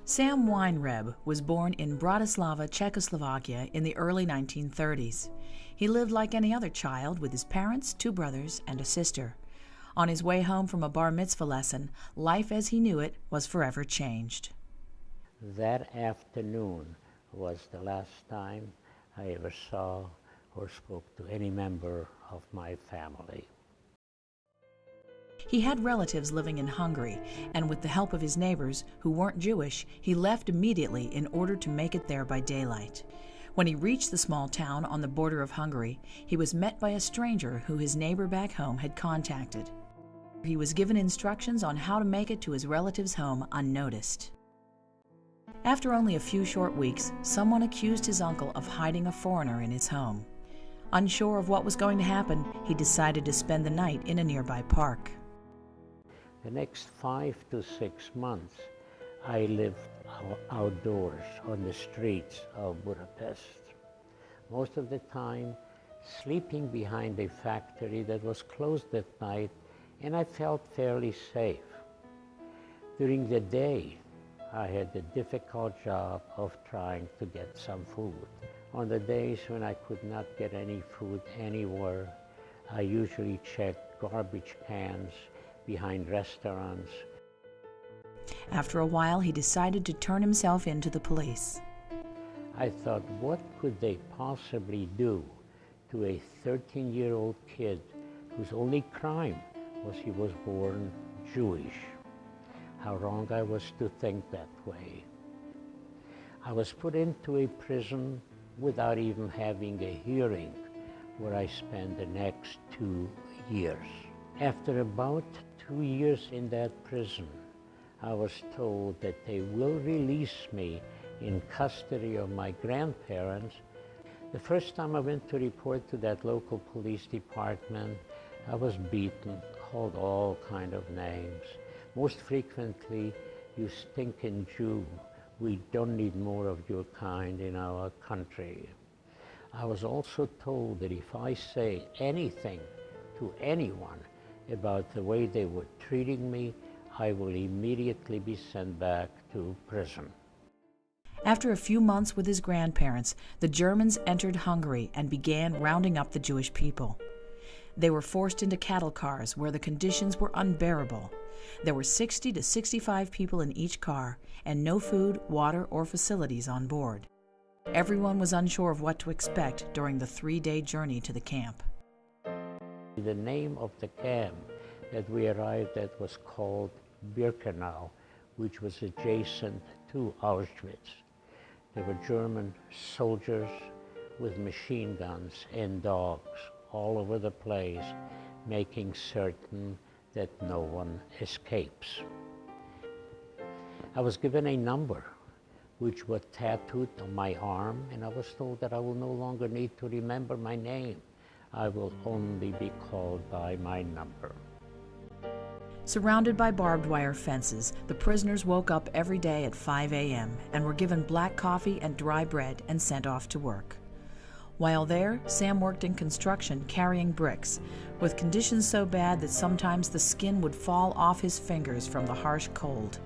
Sam Weinreb was born in Bratislava, Czechoslovakia in the early 1930s. He lived like any other child with his parents, 2 brothers, and a sister. On his way home from a bar mitzvah lesson, life as he knew it was forever changed. That afternoon was the last time I ever saw or spoke to any member of my family. He had relatives living in Hungary, and with the help of his neighbors, who weren't Jewish, he left immediately in order to make it there by daylight. When he reached the small town on the border of Hungary, he was met by a stranger who his neighbor back home had contacted. He was given instructions on how to make it to his relative's home unnoticed. After only a few short weeks, someone accused his uncle of hiding a foreigner in his home. Unsure of what was going to happen, he decided to spend the night in a nearby park. The next 5 to 6 months, I lived outdoors on the streets of Budapest. Most of the time, sleeping behind a factory that was closed at night, and I felt fairly safe. During the day, I had the difficult job of trying to get some food. On the days when I could not get any food anywhere, I usually checked garbage cans behind restaurants. After a while, he decided to turn himself in to the police. I thought, what could they possibly do to a 13-year-old kid whose only crime was he was born Jewish? How wrong I was to think that way. I was put into a prison without even having a hearing, where I spent the next 2 years. After about 2 years in that prison, I was told that they will release me in custody of my grandparents. The first time I went to report to that local police department, I was beaten, called all kind of names. Most frequently, "You stinking Jew, we don't need more of your kind in our country." I was also told that if I say anything to anyone about the way they were treating me, I will immediately be sent back to prison. After a few months with his grandparents, the Germans entered Hungary and began rounding up the Jewish people. They were forced into cattle cars where the conditions were unbearable. There were 60 to 65 people in each car, and no food, water, or facilities on board. Everyone was unsure of what to expect during the 3-day journey to the camp. The name of the camp that we arrived at was called Birkenau, which was adjacent to Auschwitz. There were German soldiers with machine guns and dogs all over the place, making certain that no one escapes. I was given a number which was tattooed on my arm, and I was told that I will no longer need to remember my name. I will only be called by my number. Surrounded by barbed wire fences, the prisoners woke up every day at 5 a.m. and were given black coffee and dry bread and sent off to work. While there, Sam worked in construction carrying bricks, with conditions so bad that sometimes the skin would fall off his fingers from the harsh cold.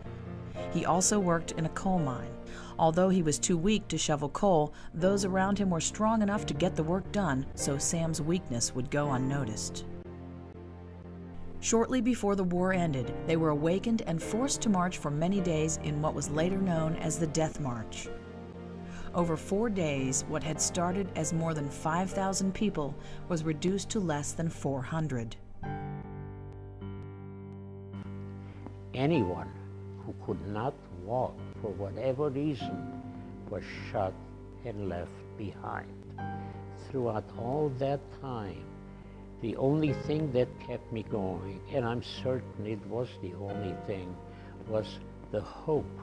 He also worked in a coal mine. Although he was too weak to shovel coal, those around him were strong enough to get the work done, so Sam's weakness would go unnoticed. Shortly before the war ended, they were awakened and forced to march for many days in what was later known as the Death March. Over 4 days, what had started as more than 5,000 people was reduced to less than 400. Anyone who could not walk for whatever reason was shot and left behind. Throughout all that time, the only thing that kept me going, and I'm certain it was the only thing, was the hope.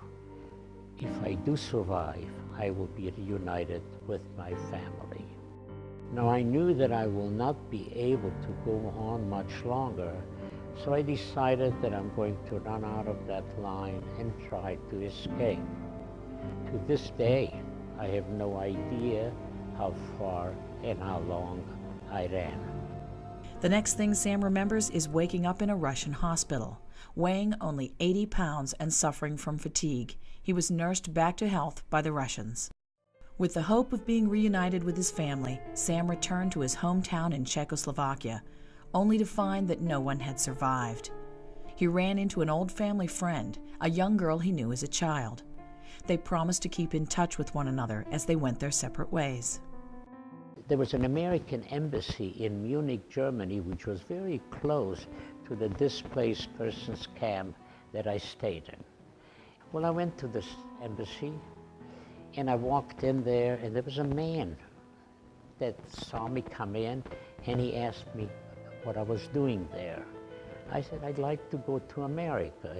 If I do survive, I will be reunited with my family. Now I knew that I will not be able to go on much longer, so I decided that I'm going to run out of that line and try to escape. To this day, I have no idea how far and how long I ran. The next thing Sam remembers is waking up in a Russian hospital. Weighing only 80 pounds and suffering from fatigue, he was nursed back to health by the Russians. With the hope of being reunited with his family, Sam returned to his hometown in Czechoslovakia, only to find that no one had survived. He ran into an old family friend, a young girl he knew as a child. They promised to keep in touch with one another as they went their separate ways. There was an American embassy in Munich, Germany, which was very close to the displaced persons camp that I stayed in. Well, I went to this embassy, and I walked in there, and there was a man that saw me come in, and he asked me what I was doing there. I said, I'd like to go to America.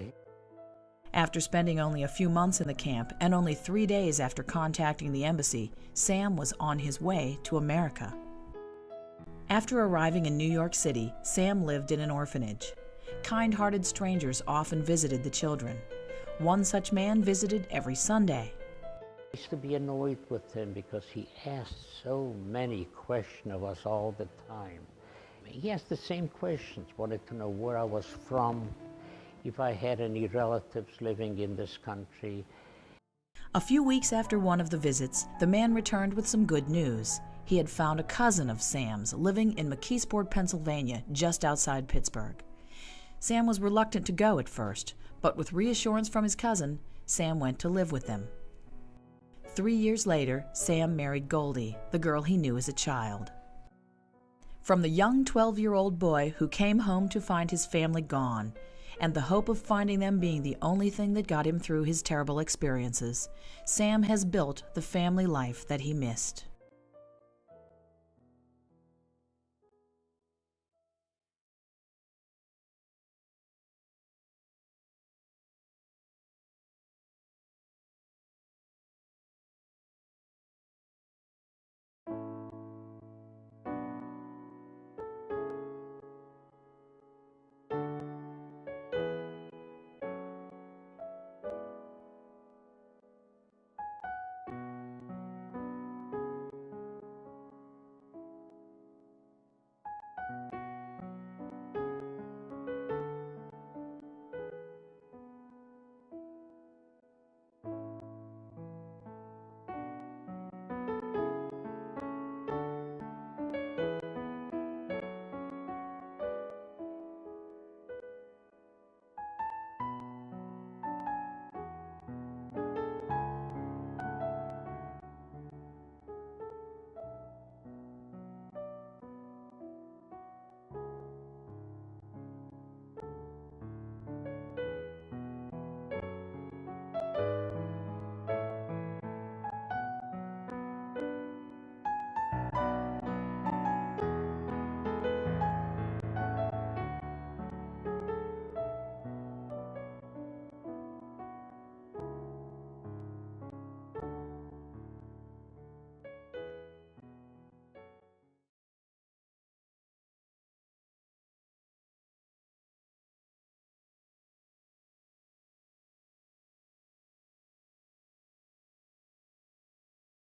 After spending only a few months in the camp and only 3 days after contacting the embassy, Sam was on his way to America. After arriving in New York City, Sam lived in an orphanage. Kind-hearted strangers often visited the children. One such man visited every Sunday. I used to be annoyed with him because he asked so many questions of us all the time. He asked the same questions, wanted to know where I was from, if I had any relatives living in this country. A few weeks after one of the visits, the man returned with some good news. He had found a cousin of Sam's living in Mckeesport, Pennsylvania, just outside Pittsburgh. Sam was reluctant to go at first, but with reassurance from his cousin, Sam went to live with them. 3 years later, Sam married Goldie, the girl he knew as a child. From the young 12-year-old boy who came home to find his family gone, and the hope of finding them being the only thing that got him through his terrible experiences, Sam has built the family life that he missed.